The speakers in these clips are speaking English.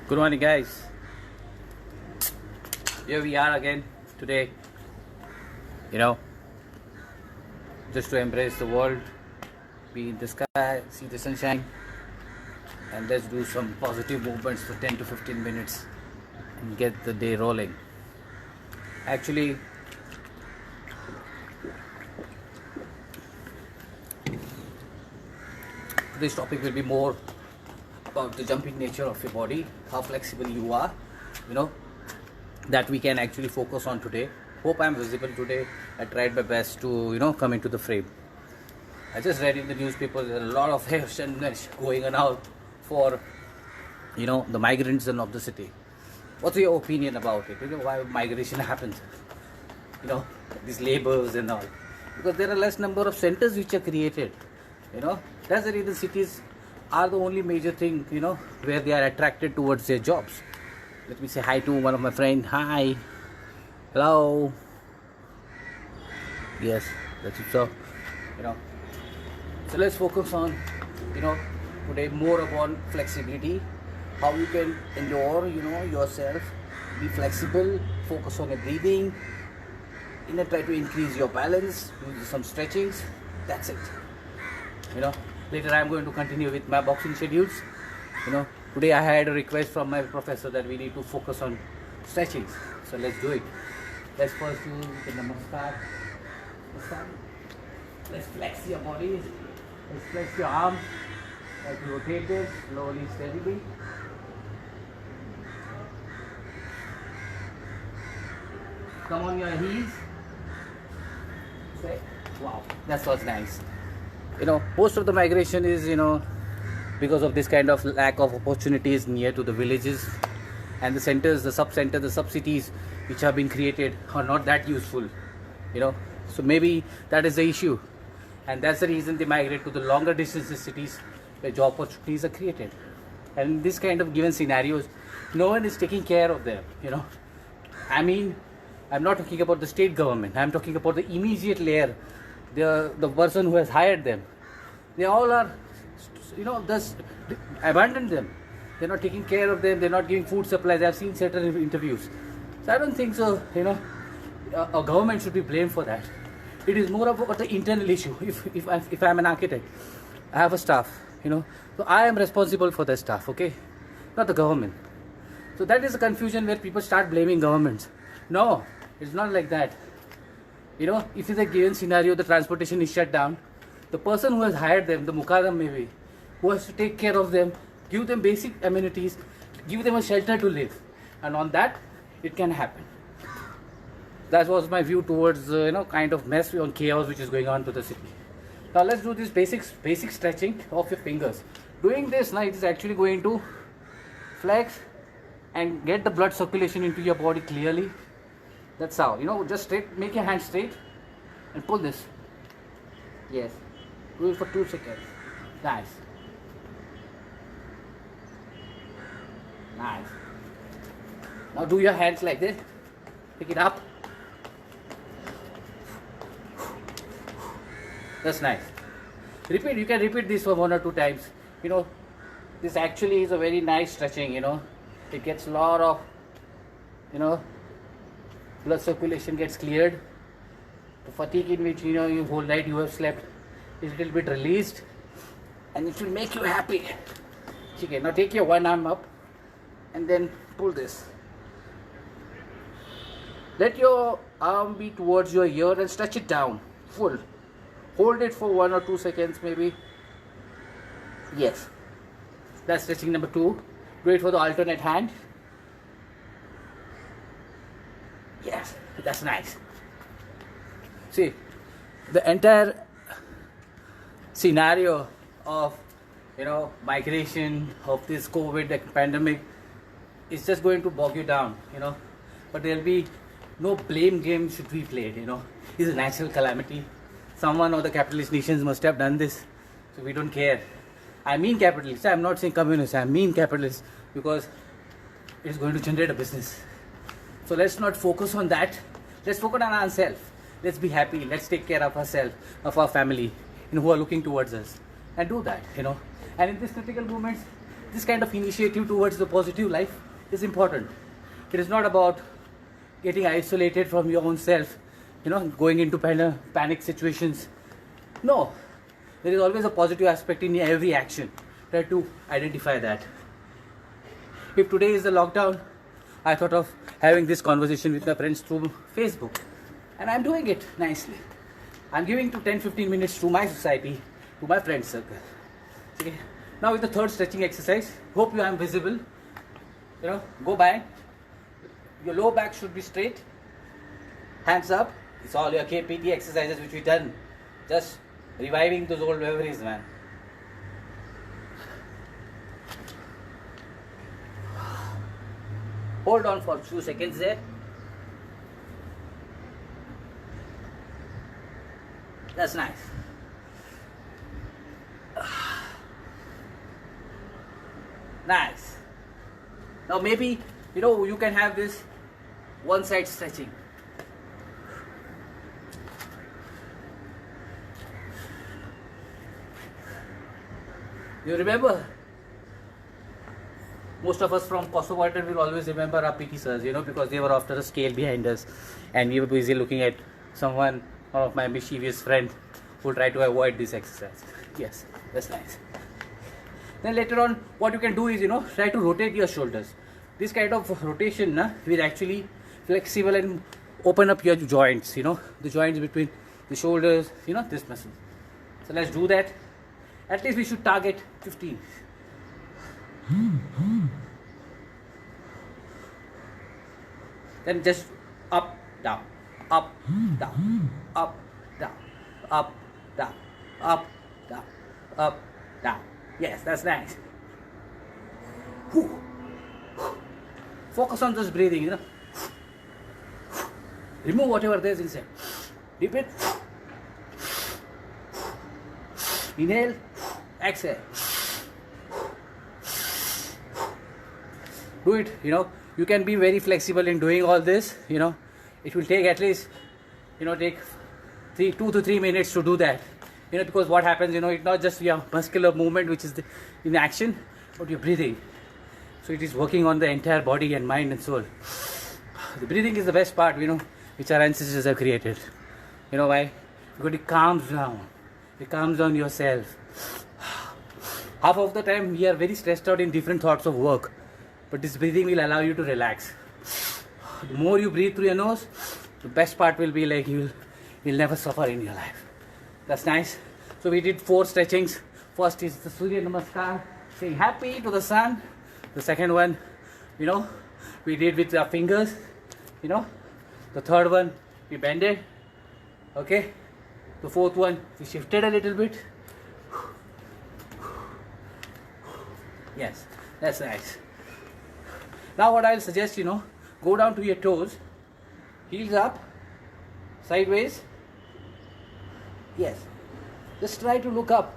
Good morning, guys. Here we are again today. You know, just to embrace the world, be in the sky, see the sunshine, and let's do some positive movements for 10 to 15 minutes and get the day rolling. Actually, today's topic will be more about the jumping nature of your body, how flexible you are, you know, that we can actually focus on today. Hope I'm visible today. I tried my best to, come into the frame. I just read in the newspaper there are a lot of harshness going on out for, the migrants of the city. What's your opinion about it? Why migration happens? These labels and all. Because there are less number of centers which are created. That's the reason cities are the only major thing, where they are attracted towards their jobs. Let me say hi to one of my friends. Hi. Hello. Yes, that's it. So, so let's focus on, today more upon flexibility, how you can endure, yourself, be flexible, focus on your breathing, try to increase your balance, do some stretchings. That's it. Later I'm going to continue with my boxing schedules. Today I had a request from my professor that we need to focus on stretchings. So let's do it. Let's first do the namaskar. Let's flex your body. Let's flex your arm. Let's rotate it slowly, steadily. Come on your heels. Say, wow, that was nice. Most of the migration is, because of this kind of lack of opportunities near to the villages, and the centers, the sub-centers, the sub-cities which have been created are not that useful, so maybe that is the issue, and that's the reason they migrate to the longer distance cities where job opportunities are created. And in this kind of given scenarios, no one is taking care of them. I'm not talking about the state government, I'm talking about the immediate layer, the person who has hired them. They all are, just abandoned them. They're not taking care of them. They're not giving food supplies. I've seen certain interviews. So I don't think so. A government should be blamed for that. It is more about the internal issue. If I'm an architect, I have a staff. So I am responsible for the staff. Okay, not the government. So that is a confusion where people start blaming governments. No, it's not like that. If it's a given scenario, the transportation is shut down, the person who has hired them, the Mukadam maybe, who has to take care of them, give them basic amenities, give them a shelter to live, and on that, it can happen. That was my view towards, kind of mess on chaos which is going on to the city. Now let's do this basic stretching of your fingers. Doing this now, it is actually going to flex and get the blood circulation into your body clearly. That's how, just straight, make your hand straight and pull this. Yes. Do it for 2 seconds. Nice. Nice. Now do your hands like this. Pick it up. That's nice. Repeat, you can repeat this for 1 or 2 times. This actually is a very nice stretching, It gets a lot of, blood circulation gets cleared. The fatigue in which you whole night you have slept is a little bit released, and it will make you happy. Okay, now take your one arm up and then pull this. Let your arm be towards your ear and stretch it down full. Hold it for 1 or 2 seconds maybe. Yes, that's stretching number 2. Do it for the alternate hand. Yes, that's nice. See, the entire scenario of migration, of this COVID pandemic is just going to bog you down, but there'll be no blame game should be played. It's a natural calamity. Someone or the capitalist nations must have done this, so we don't care. I mean capitalists, I'm not saying communists, I mean capitalists, because it's going to generate a business. So let's not focus on that. Let's focus on ourselves. Let's be happy. Let's take care of ourselves, of our family, who are looking towards us, and do that. And in these critical moments, this kind of initiative towards the positive life is important. It is not about getting isolated from your own self, going into panic situations. No, there is always a positive aspect in every action. Try to identify that. If today is the lockdown, I thought of having this conversation with my friends through Facebook, and I'm doing it nicely. I'm giving to 10-15 minutes to my society, to my friend circle. Okay. Now with the third stretching exercise, hope you am visible. Go by. Your low back should be straight. Hands up. It's all your KPT exercises which we done. Just reviving those old memories, man. Hold on for a few seconds there. That's nice. Nice. Now maybe, you can have this one side stretching. You remember? Most of us from Cosmopolitan will always remember our PT sirs, because they were after a scale behind us, and we were busy looking at one of my mischievous friend who tried to avoid this exercise. Yes, that's nice. Then later on, what you can do is, try to rotate your shoulders. This kind of rotation will actually flexible and open up your joints, the joints between the shoulders, this muscle. So let's do that. At least we should target 15. Then just up, down, up, down, up, down, up, down, up, down, up, down. Yes, that's nice. Focus on just breathing, Remove whatever there is inside. Deep it. Inhale, exhale. Do it, you can be very flexible in doing all this, it will take at least, take 2 to 3 minutes to do that, because what happens, it's not just your muscular movement which is in action, but your breathing. So it is working on the entire body and mind and soul. The breathing is the best part, which our ancestors have created. You know why? Because it calms down. It calms down yourself. Half of the time we are very stressed out in different thoughts of work, but this breathing will allow you to relax. The more you breathe through your nose, the best part will be like you'll never suffer in your life. That's nice. So we did 4 stretchings. First is the Surya Namaskar, saying happy to the sun. The second one, we did with our fingers. The third one, we bended. Okay. The fourth one, we shifted a little bit. Yes, that's nice. Now what I'll suggest, go down to your toes, heels up, sideways. Yes, just try to look up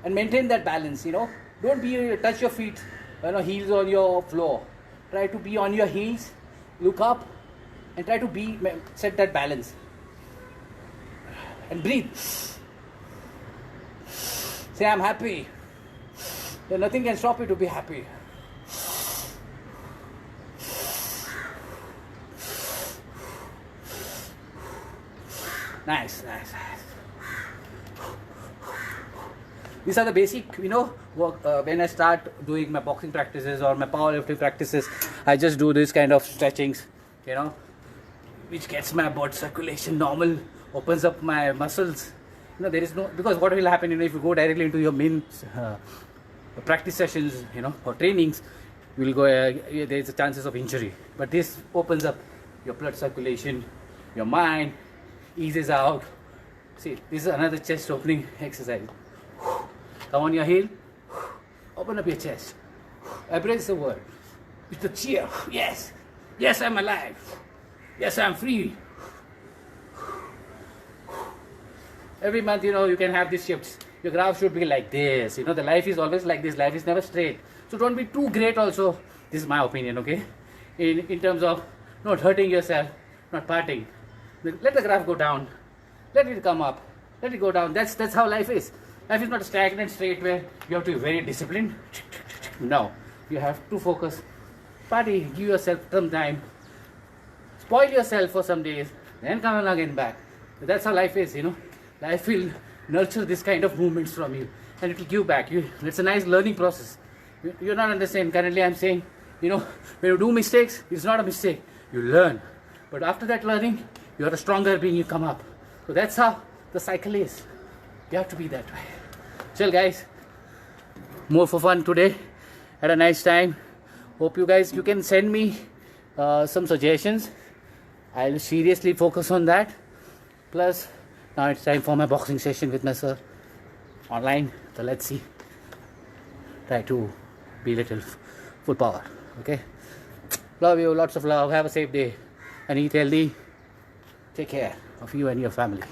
and maintain that balance, Don't touch your feet, heels on your floor. Try to be on your heels, look up, and try to set that balance. And breathe. Say, I'm happy. Then nothing can stop you to be happy. Nice. These are the basic, work. When I start doing my boxing practices or my powerlifting practices, I just do this kind of stretchings, which gets my blood circulation normal, opens up my muscles. There is no, because what will happen, if you go directly into your main practice sessions, or trainings, you will go, there's a chances of injury. But this opens up your blood circulation, your mind, eases out. See, this is another chest opening exercise. Come on your heel, open up your chest, embrace the world with the cheer. Yes, I'm alive. Yes, I'm free. Every month, you can have these shifts. Your graph should be like this. The life is always like this. Life is never straight. So don't be too great also. This is my opinion, okay? In terms of not hurting yourself, not parting. Let the graph go down. Let it come up. Let it go down. That's how life is. Life is not stagnant straight where you have to be very disciplined. No, you have to focus. Party, give yourself some time. Spoil yourself for some days, then come again back. That's how life is, you know. Life will nurture this kind of movements from you, and it will give back. It's a nice learning process. You're not understanding. Currently, I'm saying, you know, when you do mistakes, it's not a mistake. You learn, but after that learning, you're a stronger being. You come up. So that's how the cycle is. You have to be that way. Chill, guys. More for fun today. Had a nice time. Hope you guys, you can send me some suggestions. I'll seriously focus on that. Plus, now it's time for my boxing session with my sir online. So let's see. Try to be little full power. Okay. Love you. Lots of love. Have a safe day. And eat healthy. Take care of you and your family.